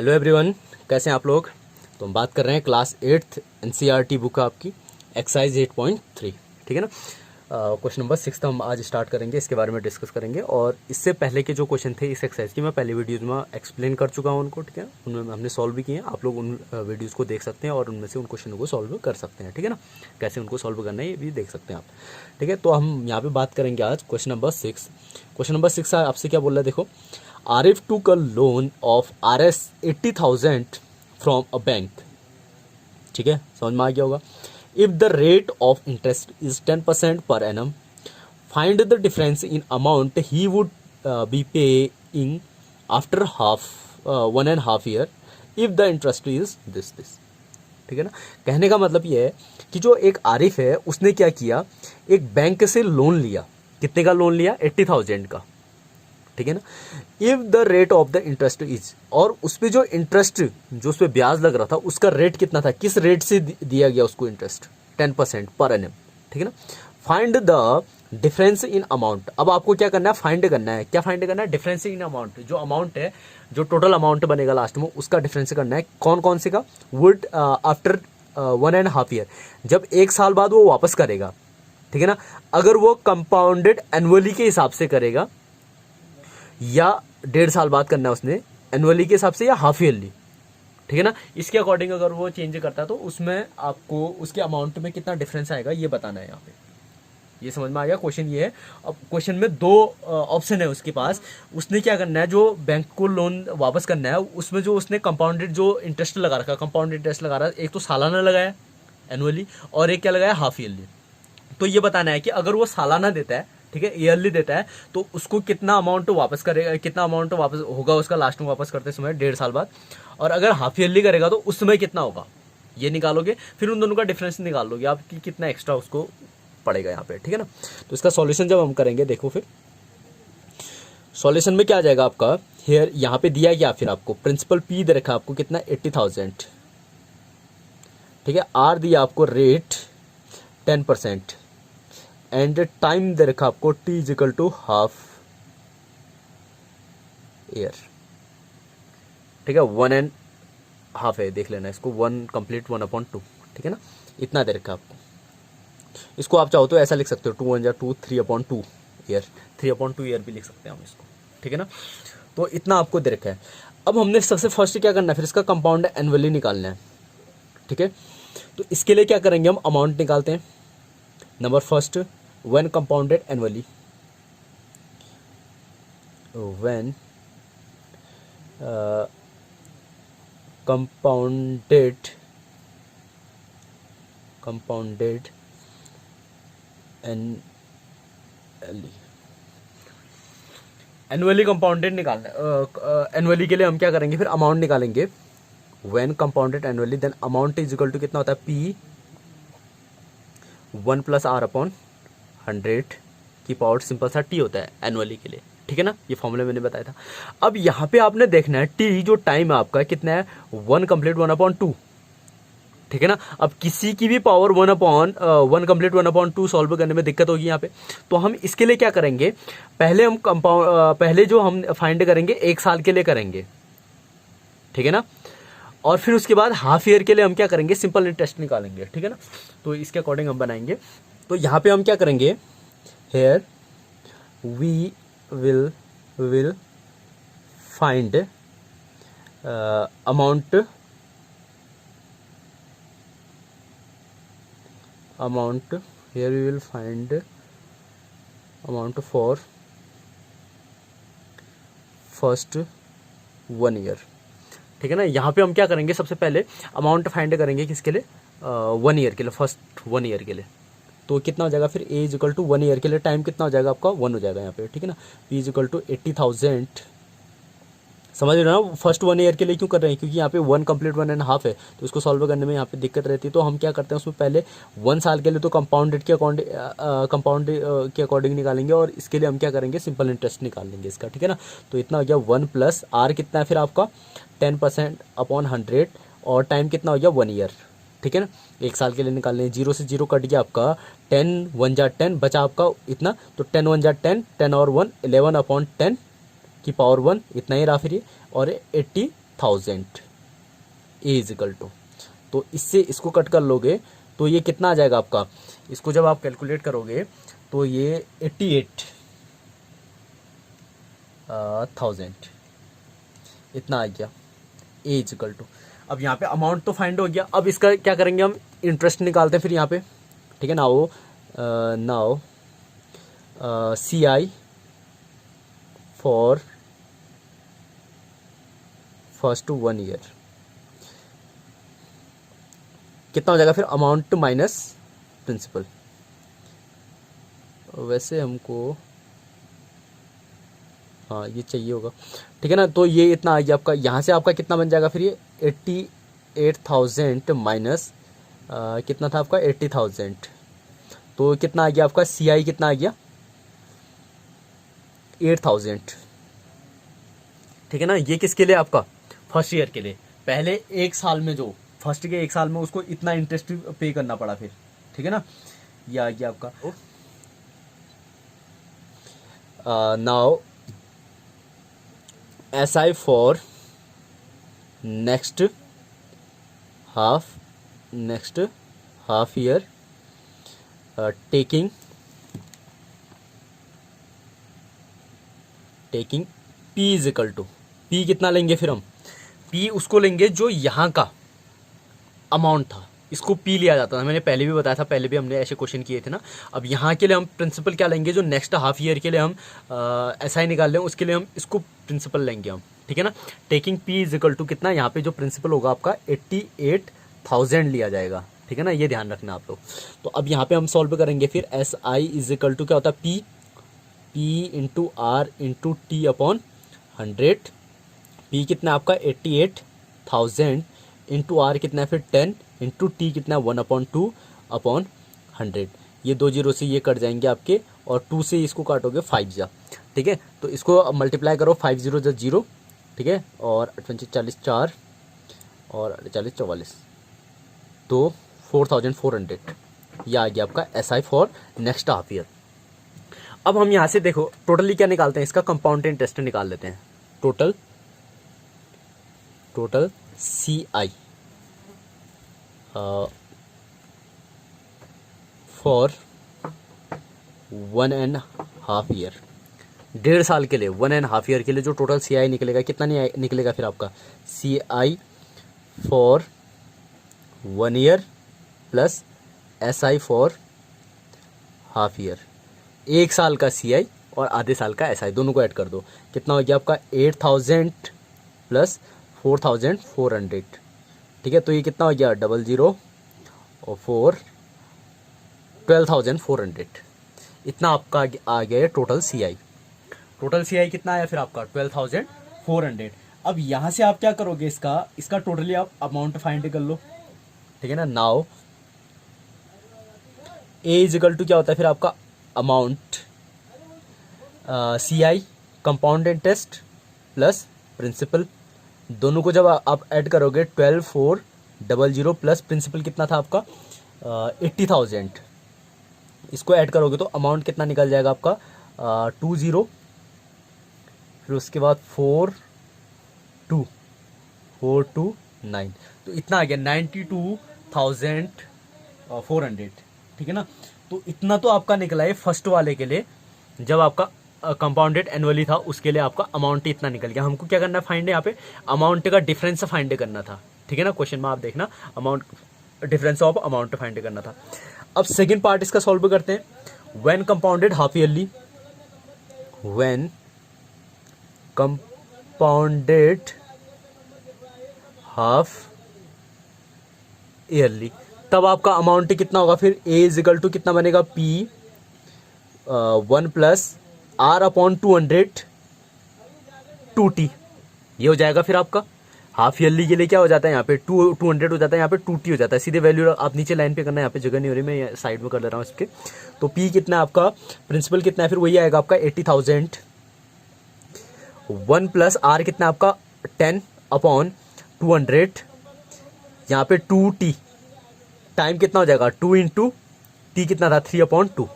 Hello everyone, कैसे हैं आप लोग। तो हम बात कर रहे हैं क्लास 8th एनसीईआरटी बुक आपकी एक्सरसाइज 8.3, ठीक है ना। क्वेश्चन नंबर 6 हम आज स्टार्ट करेंगे, इसके बारे में डिस्कस करेंगे। और इससे पहले के जो क्वेश्चन थे इस एक्सरसाइज की मैं पहले वीडियोज़ में एक्सप्लेन कर चुका हूँ उनको, ठीक है। उनमें हमने सॉल्व भी किए हैं, आप लोग उन वीडियोज़ को देख सकते हैं और उनमें से उन क्वेश्चनों को सॉल्व कर सकते हैं, ठीक है ना। कैसे उनको सॉल्व करना है ये भी देख सकते हैं आप, ठीक है। तो हम यहाँ पर बात करेंगे आज क्वेश्चन नंबर 6। क्वेश्चन नंबर 6 आपसे क्या बोल रहा है, देखो। Arif took a loan of Rs 80,000 from a bank, ठीक है, समझ में आ गया होगा। If the rate of interest is 10% per annum, find the difference in amount he would be paying after 1.5 year if the interest is this, ठीक है ना। कहने का मतलब ये है कि जो एक आरिफ है उसने क्या किया, एक बैंक से लोन लिया। कितने का लोन लिया? 80,000 का, ठीक है ना। If the rate of the interest is, और उस पर जो इंटरेस्ट, जो उस पर ब्याज लग रहा था उसका रेट कितना था, किस रेट से दिया गया उसको इंटरेस्ट? 10% पर एनम, ठीक है ना। Find the difference in amount. अब आपको क्या करना है, फाइंड करना है। क्या फाइंड करना है? Difference in amount. जो अमाउंट है, जो टोटल अमाउंट बनेगा लास्ट में, उसका डिफरेंस करना है। कौन कौन से का? वुड आफ्टर 1.5 ईयर, जब 1 साल बाद वो वापस करेगा, ठीक है ना। अगर वो कंपाउंडेड एनुअली के हिसाब से करेगा या 1.5 साल बाद करना है उसने, एनुअली के हिसाब से या हाफ ईयरली, ठीक है ना। इसके अकॉर्डिंग अगर वो चेंज करता है तो उसमें आपको उसके अमाउंट में कितना डिफरेंस आएगा ये बताना है यहाँ पे। ये समझ में आ गया? क्वेश्चन ये है। अब क्वेश्चन में 2 ऑप्शन है उसके पास। उसने क्या करना है, जो बैंक को लोन वापस करना है उसमें जो उसने कंपाउंडेड जो इंटरेस्ट लगा रखा, कंपाउंडेड इंटरेस्ट लगा रहा है, एक तो सालाना लगाया एनुअली और एक क्या लगाया, हाफ ईयरली। तो ये बताना है कि अगर वो सालाना देता है, ठीक है, ईयरली देता है, तो उसको कितना अमाउंट वापस करेगा, कितना अमाउंट वापस होगा उसका लास्ट में वापस करते समय 1.5 साल बाद। और अगर हाफ ईयरली करेगा तो उस समय कितना होगा ये निकालोगे, फिर उन दोनों का डिफरेंस निकाल लोगे आप कि कितना एक्स्ट्रा उसको पड़ेगा यहाँ पे, ठीक है ना। तो इसका सॉल्यूशन जब हम करेंगे, देखो फिर सॉल्यूशन में क्या आ जाएगा आपका। हेयर यहाँ पे दिया गया, फिर आपको प्रिंसिपल पी दे रखा आपको कितना, 80,000, ठीक है। आर दिया आपको रेट 10% एंड टाइम दे रखा आपको t is equal to half year, ठीक है। 1.5 है, देख लेना इसको, 1 कंप्लीट 1/2, ठीक है ना। इतना दे रखा आपको। इसको आप चाहो तो ऐसा लिख सकते हो, 2 1 2 3/2 ईयर, 3/2 ईयर भी लिख सकते हैं हम इसको, ठीक है ना। तो इतना आपको दे रखा है। अब हमने सबसे फर्स्ट क्या करना है, फिर इसका कंपाउंड एनुअली निकालना है, ठीक है। तो इसके लिए क्या करेंगे, हम अमाउंट निकालते हैं। Number first, when compounded annually, when compounded annually compounded निकालना है। एनुअली के लिए हम क्या करेंगे, फिर अमाउंट निकालेंगे। when compounded annually then amount is equal to कितना होता है, p 1 + r/100 की पावर सिंपल सा t होता है एनुअली के लिए, ठीक है ना। ये फॉर्मूला मैंने बताया था। अब यहाँ पे आपने देखना है t जो टाइम है आपका कितना है, 1 कंप्लीट 1/2, ठीक है ना। अब किसी की भी पावर 1 कंप्लीट 1/2 सॉल्व करने में दिक्कत होगी यहाँ पे। तो हम इसके लिए क्या करेंगे, पहले हम पहले जो हम फाइंड करेंगे 1 साल के लिए करेंगे, ठीक है ना। और फिर उसके बाद हाफ ईयर के लिए हम क्या करेंगे, सिंपल इंटरेस्ट निकालेंगे, ठीक है ना। तो इसके अकॉर्डिंग हम बनाएंगे। तो यहाँ पे हम क्या करेंगे, here we will find amount here we will find amount for first 1 year, ठीक है ना। यहाँ पे हम क्या करेंगे, सबसे पहले अमाउंट फाइंड करेंगे किसके लिए, 1 ईयर के लिए, फर्स्ट 1 ईयर के लिए। तो कितना हो जाएगा फिर, a is equal to 1 year के लिए टाइम कितना हो जाएगा आपका, 1 हो जाएगा यहाँ पे, ठीक है ना। p इज इक्वल टू 80,000, समझ रहे हो ना। फर्स्ट 1 ईयर के लिए क्यों कर रहे हैं, क्योंकि यहाँ पे 1 कंप्लीट 1.5 है, तो इसको सॉल्व करने में यहाँ पे दिक्कत रहती है। तो हम क्या करते हैं, उसमें पहले 1 साल के लिए तो कंपाउंड के अकॉर्डिंग निकालेंगे, और इसके लिए हम क्या करेंगे, सिंपल इंटरेस्ट निकाल लेंगे इसका, ठीक है ना। तो इतना हो गया 1 + r कितना है फिर आपका 10%/100, और टाइम कितना हो गया 1 ईयर, ठीक है ना। 1 साल के लिए निकालने, 0 से 0 कट गया आपका, 10 1 जा 10 बचा आपका इतना, तो 10 1 जा 10 और 1 11/10 की पावर 1 इतना ही रहा फिर ये, और 80 88,000 ए इज इक्वल टू, तो इससे इसको कट कर लोगे तो ये कितना आ जाएगा आपका, इसको जब आप कैलकुलेट करोगे तो ये 88,000 इतना आ गया ए इज इक्वल टू। अब यहाँ पे अमाउंट तो फाइंड हो गया, अब इसका क्या करेंगे हम, इंटरेस्ट निकालते हैं फिर यहाँ पे, ठीक है। Now see I for first 1 year कितना हो जाएगा फिर, अमाउंट माइनस प्रिंसिपल। वैसे हमको हाँ ये चाहिए होगा, ठीक है ना। तो ये इतना आ गया आपका, यहाँ से आपका कितना बन जाएगा फिर, ये 88,000 माइनस कितना था आपका 80,000, तो कितना आ गया आपका सी आई कितना आ गया 8,000, ठीक है ना। ये किसके लिए, आपका फर्स्ट ईयर के लिए, पहले एक साल में जो फर्स्ट के एक साल में उसको इतना इंटरेस्ट पे करना पड़ा फिर, ठीक है ना। ये आ गया आपका। Now S I for next half year taking P is equal to, P कितना लेंगे फिर हम, पी उसको लेंगे जो यहाँ का अमाउंट था, इसको पी लिया जाता था, मैंने पहले भी बताया था, पहले भी हमने ऐसे क्वेश्चन किए थे ना। अब यहाँ के लिए हम प्रिंसिपल क्या लेंगे, जो नेक्स्ट हाफ ईयर के लिए हम एस आई निकाल लें, उसके लिए हम इसको प्रिंसिपल लेंगे हम, ठीक है ना। Taking P is equal to कितना, यहाँ पे जो प्रिंसिपल होगा आपका 88,000 लिया जाएगा, ठीक है ना, ये ध्यान रखना आप लोग। तो अब यहाँ पे हम सॉल्व करेंगे फिर, S I is equal to क्या होता है, P into R into T upon 100। P कितना आपका 88,000 इंटू आर कितना है फिर 10 इंटू टी कितना है 1/2/100। ये 2 जीरो से ये कट जाएंगे आपके, और 2 से इसको काटोगे 5 जा, ठीक है। तो इसको मल्टीप्लाई करो, 5 0 जा 0, ठीक है, और 40 4 और 40 44, तो 4,400 ये आ गया आपका S I for next half year. अब हम यहाँ से देखो टोटली क्या निकालते हैं, इसका कंपाउंड इंटरेस्ट निकाल लेते हैं, total C I for 1.5 year, 1.5 साल के लिए, 1.5 ईयर के लिए जो टोटल सी आई निकलेगा, कितना निकलेगा फिर आपका C I for 1 year plus S I for half year, 1 साल का सी आई और आधे साल का एस आई, दोनों को ऐड कर दो, कितना हो गया आपका 8,000 प्लस 4,400, ठीक है। तो ये कितना हो गया 00 और 4 12,400, इतना आपका आ गया टोटल सी आई। टोटल सी आई कितना आया फिर आपका 12,400। अब यहाँ से आप क्या करोगे, इसका टोटली आप अमाउंट फाइंड कर लो, ठीक है ना। Now A is equal to क्या होता है फिर आपका amount C I compound interest plus principal, दोनों को जब आप ऐड करोगे 12,400 प्लस प्रिंसिपल कितना था आपका 80,000, इसको ऐड करोगे तो अमाउंट कितना निकल जाएगा आपका 20, फिर उसके बाद 429, तो इतना आ गया 92,400, ठीक है ना। तो इतना तो आपका निकला है फर्स्ट वाले के लिए, जब आपका कंपाउंडेड एनुअली था उसके लिए आपका अमाउंट इतना निकल गया। हमको क्या करना है फाइंड, यहाँ पे अमाउंट का डिफरेंस फाइंड करना था, ठीक है ना। क्वेश्चन में आप देखना amount difference of amount find करना था। अब सेकंड पार्ट इसका सॉल्व करते हैं, when compounded half yearly, when compounded half yearly, तब आपका अमाउंट कितना होगा फिर, ए इज इक्वल टू कितना बनेगा P 1 plus are upon 200 2t, ये हो जाएगा फिर आपका हाफ ईयरली के लिए क्या हो जाता है यहाँ पे 200 हो जाता है, यहाँ पे 2t हो जाता है, सीधे वैल्यू आप नीचे लाइन पे करना है, यहाँ पे जगह नहीं हो रही, मैं साइड में कर ले रहा हूँ इसके। तो p कितना है आपका, प्रिंसिपल कितना है फिर वही आएगा आपका 80,000, 1 प्लस आर कितना है आपका 10 अपॉन 200, यहाँ पे 2t, टाइम कितना हो जाएगा 2 इंटू टी कितना था 3/2,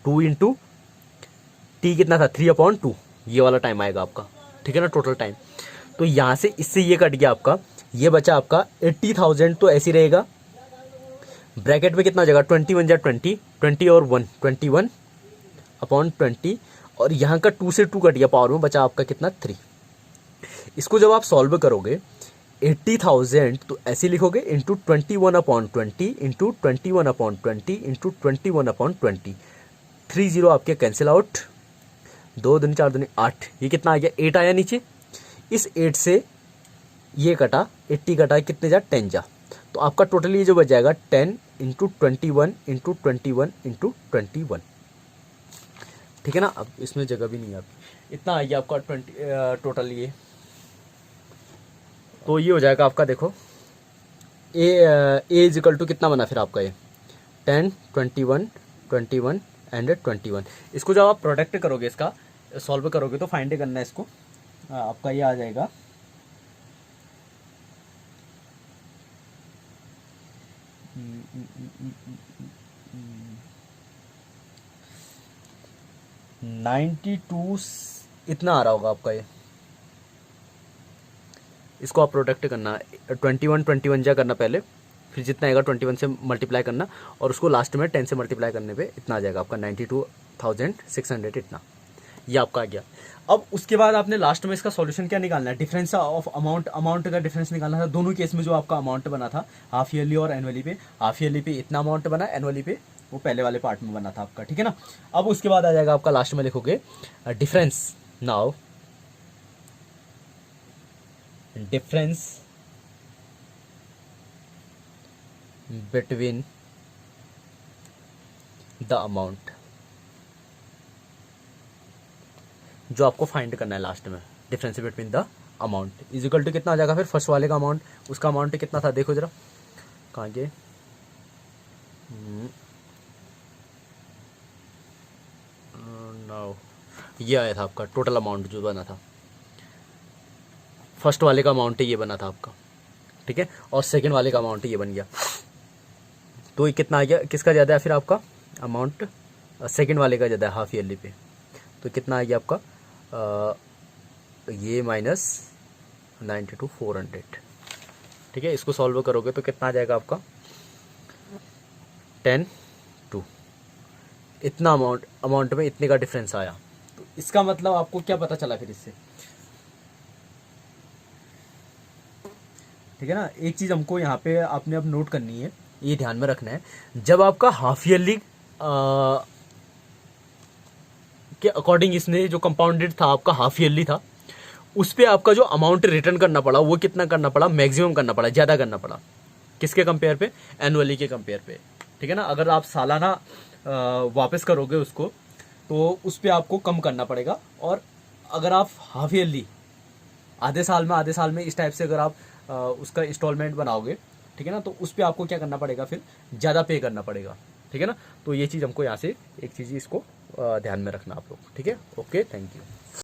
2 इंटू टी कितना था 3/2, ये वाला टाइम आएगा आपका, ठीक है ना, टोटल टाइम। तो यहाँ से इससे ये कट गया आपका, ये बचा आपका 80,000, तो ऐसे रहेगा। ब्रैकेट में कितना हो जाएगा, 21 जा 20, 20 और 1 21 अपॉन 20, और यहाँ का 2 से 2 कट गया, पावर में बचा आपका कितना 3। इसको जब आप सॉल्व करोगे 80,000 तो ऐसे लिखोगे into 21 upon 20 into 21 upon 20 into 21 upon 20, 30 आपके कैंसिल आउट, 2 दूनी 4 दूनी 8, ये कितना आ गया 8 आया नीचे। इस 8 से ये कटा 80 कटा, कितने जा 10 जा, तो आपका टोटल ये जो बच जाएगा 10 इंटू 21 इंटू 21 इंटू 21, ठीक है ना। अब इसमें जगह भी नहीं है आपकी, इतना आ गया आपका 20 टोटल ये। तो ये हो जाएगा आपका, देखो ए इज इक्वल टू कितना बना फिर आपका ये 10 21 21 एंड 21। इसको जब आप प्रोडक्ट करोगे, इसका सॉल्व करोगे तो फाइंड करना है इसको, आपका ये आ जाएगा 92 इतना आ रहा होगा आपका ये। इसको आप प्रोडक्ट करना, 21 21 जा करना पहले, फिर जितना आएगा 21 से मल्टीप्लाई करना, और उसको लास्ट में 10 से मल्टीप्लाई करने पे इतना आ जाएगा आपका 92,600, इतना ये आपका आ गया। अब उसके बाद आपने लास्ट में इसका सॉल्यूशन क्या निकालना है, डिफरेंस ऑफ अमाउंट का डिफरेंस निकालना था। दोनों केस में जो आपका अमाउंट बना था हाफ ईयरली और एनुअली पे, हाफ ईयरली पे इतना अमाउंट बना, एनुअली पे वो पहले वाले पार्ट में बना था आपका, ठीक है ना। अब उसके बाद आ जाएगा आपका लास्ट में लिखोगे difference, now difference between the amount, जो आपको फाइंड करना है लास्ट में, difference between the amount is equal to कितना आ जाएगा फिर फर्स्ट वाले का अमाउंट, उसका अमाउंट कितना था देखो जरा, कहाँ गए, नाउ ये आया था आपका टोटल अमाउंट जो बना था, फर्स्ट वाले का अमाउंट ये बना था आपका, ठीक है, और सेकंड वाले का अमाउंट ये बन गया। तो ये कितना आ गया, किसका ज़्यादा है फिर आपका अमाउंट, सेकंड वाले का ज़्यादा है हाफ ईयरली पे, तो कितना आ गया आपका ये माइनस 92,400, ठीक है। इसको सॉल्व करोगे तो कितना आ जाएगा आपका 10 2, इतना अमाउंट में इतने का डिफरेंस आया। तो इसका मतलब आपको क्या पता चला फिर इससे, ठीक है ना। एक चीज़ हमको यहाँ पे आपने अब नोट करनी है, ये ध्यान में रखना है, जब आपका हाफ ईयरली के अकॉर्डिंग इसने जो कंपाउंडेड था आपका हाफ ईयरली था, उस पे आपका जो अमाउंट रिटर्न करना पड़ा वो कितना करना पड़ा, मैक्सिमम करना पड़ा, ज़्यादा करना पड़ा, किसके कंपेयर पे, एनुअली के कंपेयर पे, ठीक है ना। अगर आप सालाना वापस करोगे उसको तो उस पर आपको कम करना पड़ेगा, और अगर आप हाफ ईयरली आधे साल में इस टाइप से अगर आप उसका इंस्टॉलमेंट बनाओगे, ठीक है ना, तो उस पर आपको क्या करना पड़ेगा फिर, ज़्यादा पे करना पड़ेगा, ठीक है ना। तो ये चीज़ हमको यहाँ से एक चीज़ इसको ध्यान में रखना आप लोग, ठीक है। Okay, thank you.